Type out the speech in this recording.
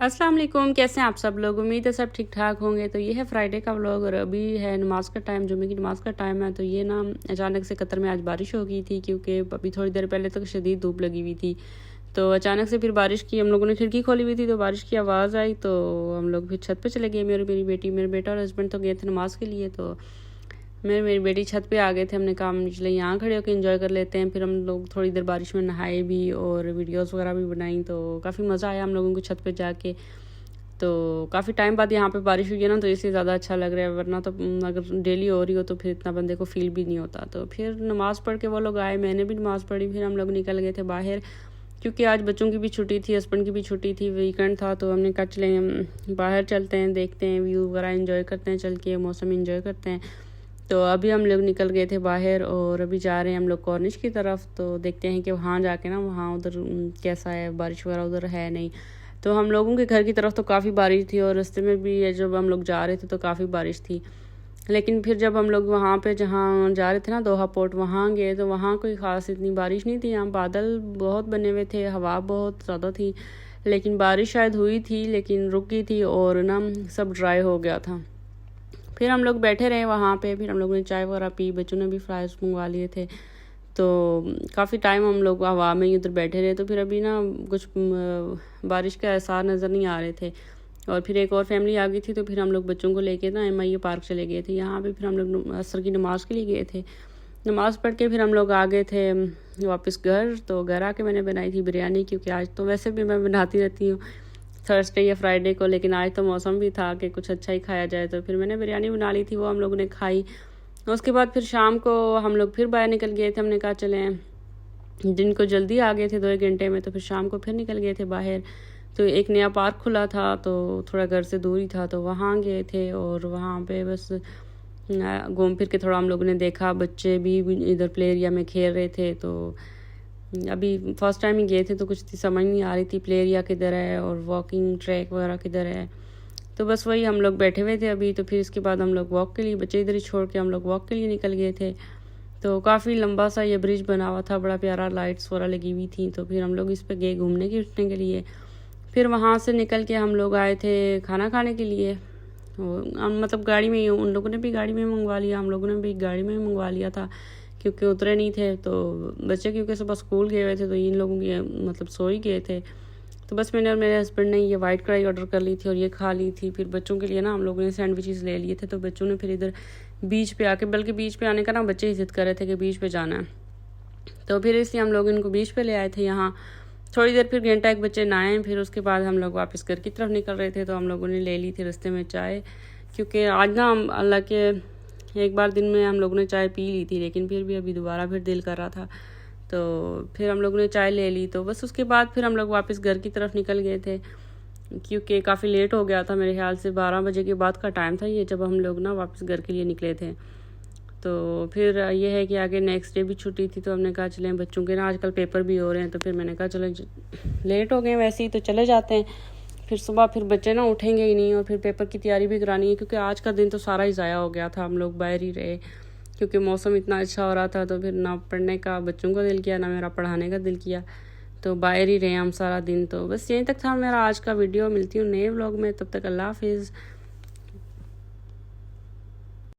अस्सलाम वालेकुम, कैसे हैं आप सब लोग। उम्मीद है सब ठीक ठाक होंगे। तो ये है फ्राइडे का व्लॉग और अभी है नमाज का टाइम, जुम्मे की नमाज का टाइम है। तो ये ना अचानक से कतर में आज बारिश हो गई थी, क्योंकि अभी थोड़ी देर पहले तक शदीद धूप लगी हुई थी। तो अचानक से फिर बारिश की, हम लोगों ने खिड़की खोली हुई थी तो बारिश की आवाज़ आई, तो हम लोग फिर छत पर चले गए। मेरी बेटी, मेरे बेटा और हस्बैंड तो गए थे नमाज के लिए। तो मेरी बेटी छत पे आ गए थे। हमने कहा चले यहाँ खड़े होकर एंजॉय कर लेते हैं। फिर हम लोग थोड़ी देर बारिश में नहाए भी और वीडियोस वगैरह भी बनाई। तो काफ़ी मज़ा आया हम लोगों को छत पे जाके। तो काफ़ी टाइम बाद यहाँ पे बारिश हुई है ना, तो इसलिए ज़्यादा अच्छा लग रहा है। वरना तो अगर डेली हो रही हो तो फिर इतना बंदे को फील भी नहीं होता। तो फिर नमाज़ पढ़ के वो लोग आए, मैंने भी नमाज़ पढ़ी। फिर हम लोग निकल गए थे बाहर, क्योंकि आज बच्चों की भी छुट्टी थी, हस्बैंड की भी छुट्टी थी, वीकेंड था। तो हमने कहा चले बाहर चलते हैं, देखते हैं व्यू वगैरह एंजॉय करते हैं, चल के मौसम एंजॉय करते हैं। तो अभी हम लोग निकल गए थे बाहर और अभी जा रहे हैं हम लोग कॉर्निश की तरफ। तो देखते हैं कि वहाँ जाके ना, वहाँ उधर कैसा है, बारिश वगैरह उधर है नहीं। तो हम लोगों के घर की तरफ तो काफ़ी बारिश थी और रास्ते में भी जब हम लोग जा रहे थे तो काफ़ी बारिश थी। लेकिन फिर जब हम लोग वहाँ पे जहाँ जा रहे थे ना, दोहा पोर्ट, वहाँ गए तो वहाँ कोई ख़ास इतनी बारिश नहीं थी। यहाँ बादल बहुत बने हुए थे, हवा बहुत ज़्यादा थी, लेकिन बारिश शायद हुई थी लेकिन रुक गई थी और ना सब ड्राई हो गया था। फिर हम लोग बैठे रहे वहाँ पे। फिर हम लोगों ने चाय वगैरह पी, बच्चों ने भी फ्राइज़ मंगवा लिए थे। तो काफ़ी टाइम हम लोग हवा में ही उधर बैठे रहे। तो फिर अभी ना कुछ बारिश के आसार नज़र नहीं आ रहे थे। और फिर एक और फैमिली आ गई थी, तो फिर हम लोग बच्चों को लेके ना MIA पार्क चले गए थे। यहाँ पे फिर हम लोग असर की नमाज़ के लिए गए थे। नमाज़ पढ़ के फिर हम लोग आ गए थे वापस घर। तो घर आके मैंने बनाई थी बिरयानी, क्योंकि आज तो वैसे भी मैं बनाती रहती हूँ थर्सडे या फ्राइडे को, लेकिन आज तो मौसम भी था कि कुछ अच्छा ही खाया जाए। तो फिर मैंने बिरयानी बना ली थी, वो हम लोगों ने खाई। उसके बाद फिर शाम को हम लोग फिर बाहर निकल गए थे। हमने कहा चलें, दिन को जल्दी आ गए थे 2 घंटे में, तो फिर शाम को फिर निकल गए थे बाहर। तो एक नया पार्क खुला था, तो थोड़ा घर से दूरी था, तो वहाँ गए थे और वहाँ पे बस घूम फिर के थोड़ा हम लोगों ने देखा। बच्चे भी इधर प्ले एरिया में खेल रहे थे। तो अभी फर्स्ट टाइम ही गए थे तो कुछ समझ नहीं आ रही थी प्ले एरिया किधर है और वॉकिंग ट्रैक वगैरह किधर है। तो बस वही हम लोग बैठे हुए थे अभी। तो फिर इसके बाद हम लोग वॉक के लिए, बच्चे इधर ही छोड़ के हम लोग वॉक के लिए निकल गए थे। तो काफ़ी लंबा सा ये ब्रिज बना हुआ था, बड़ा प्यारा, लाइट्स वगैरह लगी हुई थी। तो फिर हम लोग इस पे गए घूमने के उठने के लिए। फिर वहाँ से निकल के हम लोग आए थे खाना खाने के लिए। मतलब गाड़ी में ही, उन लोगों ने भी गाड़ी में मंगवा लिया, हम लोगों ने भी गाड़ी में मंगवा लिया था, क्योंकि उतरे नहीं थे। तो बच्चे क्योंकि सुबह स्कूल गए हुए थे, तो इन लोगों के मतलब सो ही गए थे। तो बस मैंने और मेरे हस्बैंड ने ये वाइट कढ़ाई ऑर्डर कर ली थी और ये खा ली थी। फिर बच्चों के लिए ना हम लोगों ने सैंडविचेस ले लिए थे। तो बच्चों ने फिर इधर बीच पे आके, बल्कि बीच पे आने का ना बच्चे ही जिद कर रहे थे कि बीच पे जाना है, तो फिर इसलिए हम लोग इनको बीच पे ले आए थे यहाँ। थोड़ी देर फिर घंटा एक बच्चे नहाए, फिर उसके बाद हम लोग वापस घर की तरफ निकल रहे थे। तो हम लोगों ने ले ली थी रास्ते में चाय, क्योंकि आज ना अल्लाह के एक बार दिन में हम लोगों ने चाय पी ली थी, लेकिन फिर भी अभी दोबारा फिर दिल कर रहा था, तो फिर हम लोगों ने चाय ले ली। तो बस उसके बाद फिर हम लोग वापस घर की तरफ निकल गए थे, क्योंकि काफ़ी लेट हो गया था। मेरे ख्याल से 12 बजे के बाद का टाइम था ये, जब हम लोग ना वापस घर के लिए निकले थे। तो फिर ये है कि आगे नेक्स्ट डे भी छुट्टी थी, तो हमने कहा चलें, बच्चों के ना आजकल पेपर भी हो रहे हैं। तो फिर मैंने कहा चलो, लेट हो गए वैसे ही तो चले जाते हैं। फिर सुबह फिर बच्चे ना उठेंगे ही नहीं और फिर पेपर की तैयारी भी करानी है, क्योंकि आज का दिन तो सारा ही ज़ाया हो गया था। हम लोग बाहर ही रहे, क्योंकि मौसम इतना अच्छा हो रहा था। तो फिर ना पढ़ने का बच्चों का दिल किया, ना मेरा पढ़ाने का दिल किया, तो बाहर ही रहे हम सारा दिन। तो बस यहीं तक था मेरा आज का वीडियो। मिलती हूँ नए व्लॉग में, तब तक अल्लाह हाफिज़।